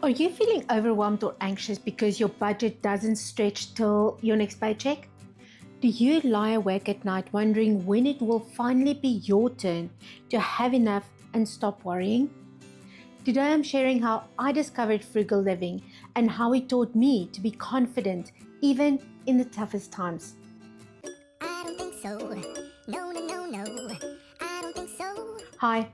Are you feeling overwhelmed or anxious because your budget doesn't stretch till your next paycheck? Do you lie awake at night wondering when it will finally be your turn to have enough and stop worrying? Today I'm sharing how I discovered frugal living and how it taught me to be confident even in the toughest times. I don't think so. No, no, no, no. I don't think so. Hi,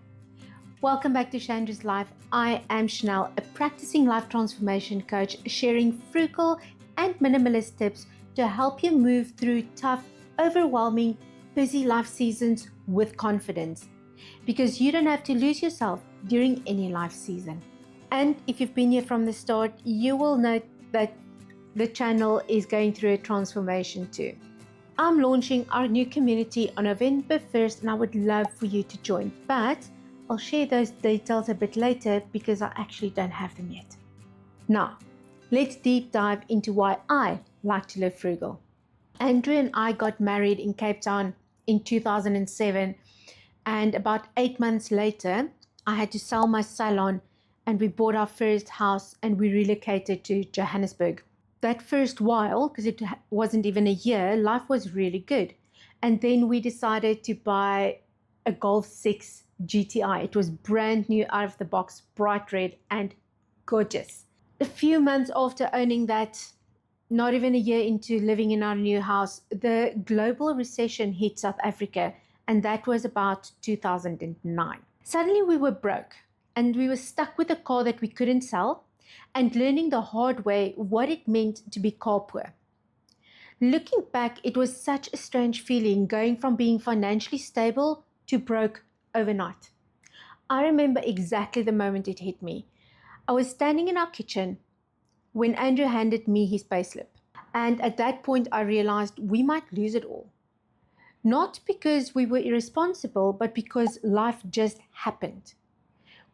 welcome back to Chandra's Life. I am Chanel, a practicing life transformation coach, sharing frugal and minimalist tips to help you move through tough, overwhelming, busy life seasons with confidence. Because you don't have to lose yourself during any life season. And if you've been here from the start, you will note that the channel is going through a transformation too. I'm launching our new community on November 1st and I would love for you to join. But I'll share those details a bit later because I actually don't have them yet. Now, let's deep dive into why I like to live frugal. Andrew and I got married in Cape Town in 2007, and about 8 months later, I had to sell my salon and we bought our first house and we relocated to Johannesburg. That first while, because it wasn't even a year, life was really good. And then we decided to buy a Golf 6 GTI. It was brand new out of the box, bright red and gorgeous. A few months after owning that, not even a year into living in our new house, the global recession hit South Africa, and that was about 2009. Suddenly we were broke and we were stuck with a car that we couldn't sell and learning the hard way what it meant to be car poor. Looking back, it was such a strange feeling going from being financially stable to broke overnight. I remember exactly the moment it hit me. I was standing in our kitchen when Andrew handed me his payslip. And at that point, I realized we might lose it all. Not because we were irresponsible, but because life just happened.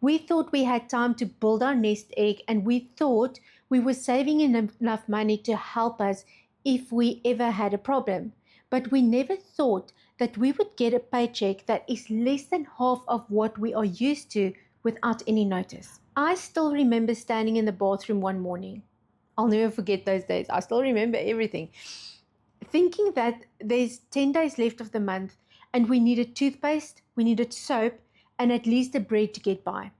We thought we had time to build our nest egg, and we thought we were saving enough money to help us if we ever had a problem. But we never thought that we would get a paycheck that is less than half of what we are used to without any notice. I still remember standing in the bathroom one morning. I'll never forget those days. I still remember everything. Thinking that there's 10 days left of the month and we needed toothpaste, we needed soap, and at least a bread to get by.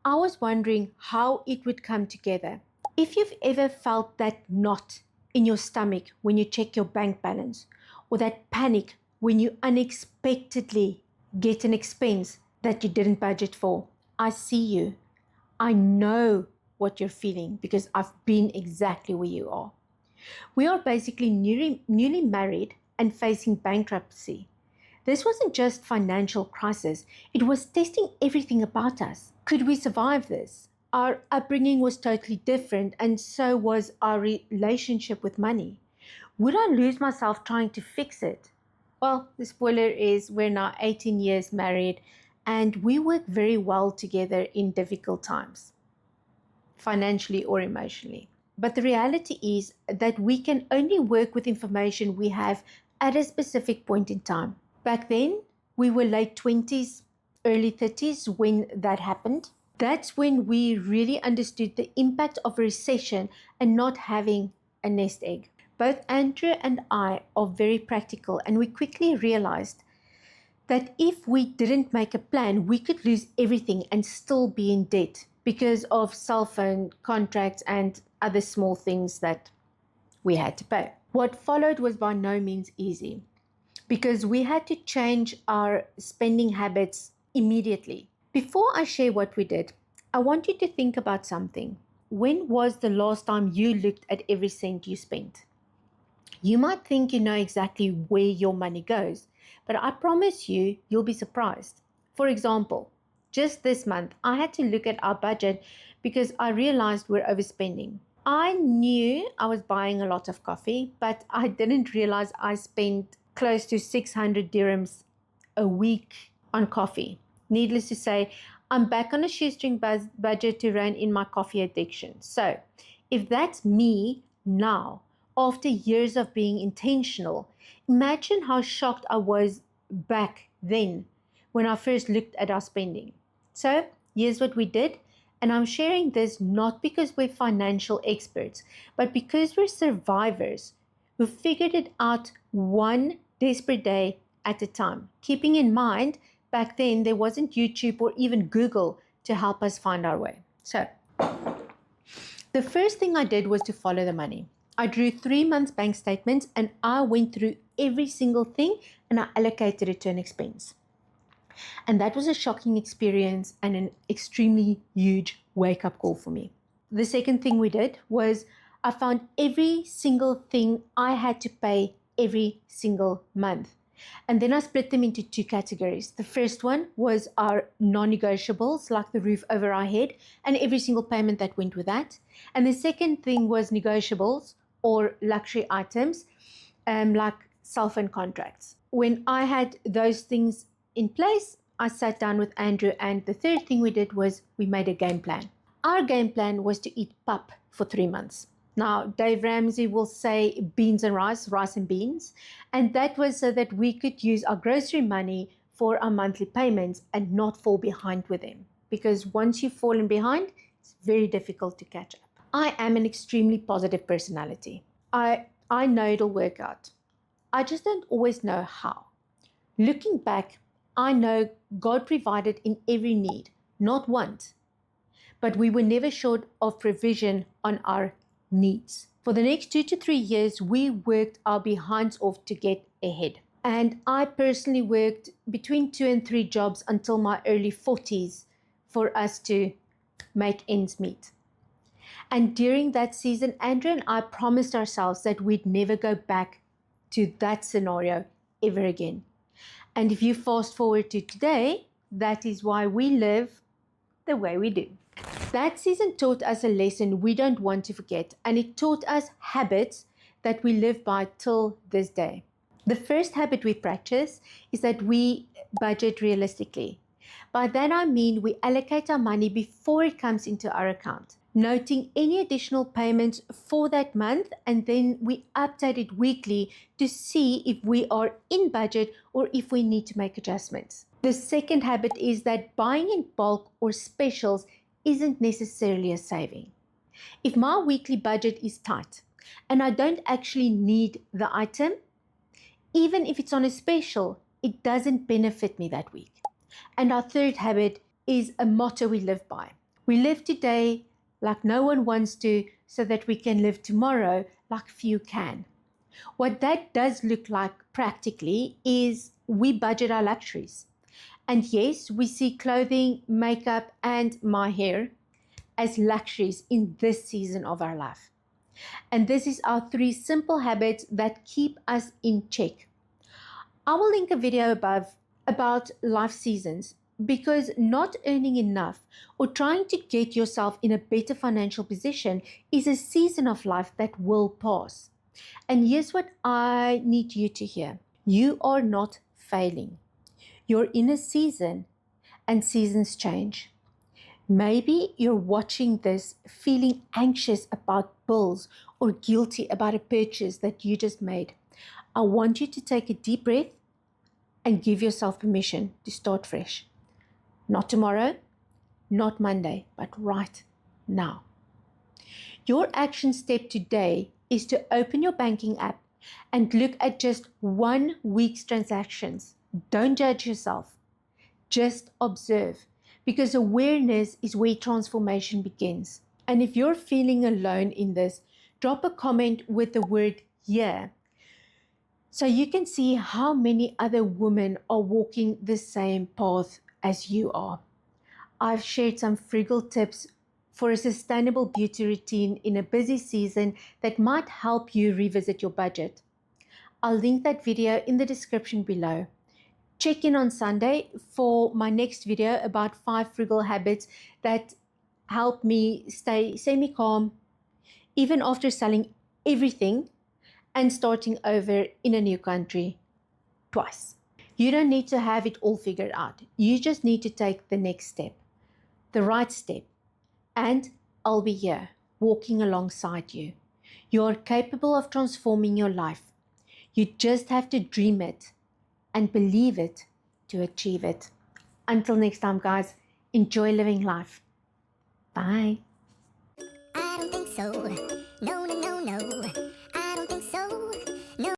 I was wondering how it would come together. If you've ever felt that knot in your stomach when you check your bank balance, or that panic when you unexpectedly get an expense that you didn't budget for, I see you. I know what you're feeling because I've been exactly where you are. We are basically newly married and facing bankruptcy. This wasn't just financial crisis, it was testing everything about us. Could we survive this? Our upbringing was totally different, and so was our relationship with money. Would I lose myself trying to fix it? Well, the spoiler is we're now 18 years married and we work very well together in difficult times, financially or emotionally. But the reality is that we can only work with information we have at a specific point in time. Back then, we were late 20s, early 30s when that happened. That's when we really understood the impact of a recession and not having a nest egg. Both Andrew and I are very practical, and we quickly realized that if we didn't make a plan, we could lose everything and still be in debt because of cell phone contracts and other small things that we had to pay. What followed was by no means easy because we had to change our spending habits immediately. Before I share what we did, I want you to think about something. When was the last time you looked at every cent you spent? You might think you know exactly where your money goes, but I promise you, you'll be surprised. For example, just this month, I had to look at our budget because I realized we're overspending. I knew I was buying a lot of coffee, but I didn't realize I spent close to 600 dirhams a week on coffee. Needless to say, I'm back on a shoestring budget to rein in my coffee addiction. So, if that's me now, after years of being intentional, imagine how shocked I was back then when I first looked at our spending. So, here's what we did, And I'm sharing this not because we're financial experts, but because we're survivors who figured it out one desperate day at a time. Keeping in mind, back then there wasn't YouTube or even Google to help us find our way. So the first thing I did was to follow the money. I drew 3 months bank statements and I went through every single thing and I allocated it to an expense. And that was a shocking experience and an extremely huge wake-up call for me. The second thing we did was I found every single thing I had to pay every single month. And then I split them into 2 categories. The first one was our non-negotiables, like the roof over our head and every single payment that went with that. And the second thing was negotiables or luxury items, like cell phone contracts. When I had those things in place, I sat down with Andrew, and the third thing we did was we made a game plan. Our game plan was to eat pap for 3 months. Now, Dave Ramsey will say beans and rice, rice and beans, and that was so that we could use our grocery money for our monthly payments and not fall behind with them. Because once you've fallen behind, it's very difficult to catch up. I am an extremely positive personality. I know it'll work out. I just don't always know how. Looking back, I know God provided in every need, not once, but we were never short of provision on our needs. For the next 2 to 3 years, we worked our behinds off to get ahead. And I personally worked between 2 and 3 jobs until my early 40s for us to make ends meet. And during that season, Andrew and I promised ourselves that we'd never go back to that scenario ever again. And if you fast forward to today, that is why we live the way we do. That season taught us a lesson we don't want to forget, and it taught us habits that we live by till this day. The first habit we practice is that we budget realistically. By that I mean we allocate our money before it comes into our account, noting any additional payments for that month, and then we update it weekly to see if we are in budget or if we need to make adjustments. The second habit is that buying in bulk or specials isn't necessarily a saving. If my weekly budget is tight and I don't actually need the item, even if it's on a special, it doesn't benefit me that week. And our third habit is a motto we live by. We live today like no one wants to, so that we can live tomorrow like few can. What that does look like practically is we budget our luxuries. And yes, we see clothing, makeup, and my hair as luxuries in this season of our life. And this is our 3 simple habits that keep us in check. I will link a video above about life seasons, because not earning enough or trying to get yourself in a better financial position is a season of life that will pass. And here's what I need you to hear. You are not failing. You're in a season, and seasons change. Maybe you're watching this feeling anxious about bills or guilty about a purchase that you just made. I want you to take a deep breath and give yourself permission to start fresh. Not tomorrow, not Monday, but right now. Your action step today is to open your banking app and look at just 1 week's transactions. Don't judge yourself. Just observe, because awareness is where transformation begins. And if you're feeling alone in this, drop a comment with the word "yeah," so you can see how many other women are walking the same path as you are. I've shared some frugal tips for a sustainable beauty routine in a busy season that might help you revisit your budget. I'll link that video in the description below. Check in on Sunday for my next video about 5 frugal habits that help me stay semi-calm even after selling everything and starting over in a new country twice. You don't need to have it all figured out. You just need to take the next step, the right step, and I'll be here walking alongside you. You are capable of transforming your life. You just have to dream it and believe it to achieve it. Until next time, guys, enjoy living life. Bye. I don't think so.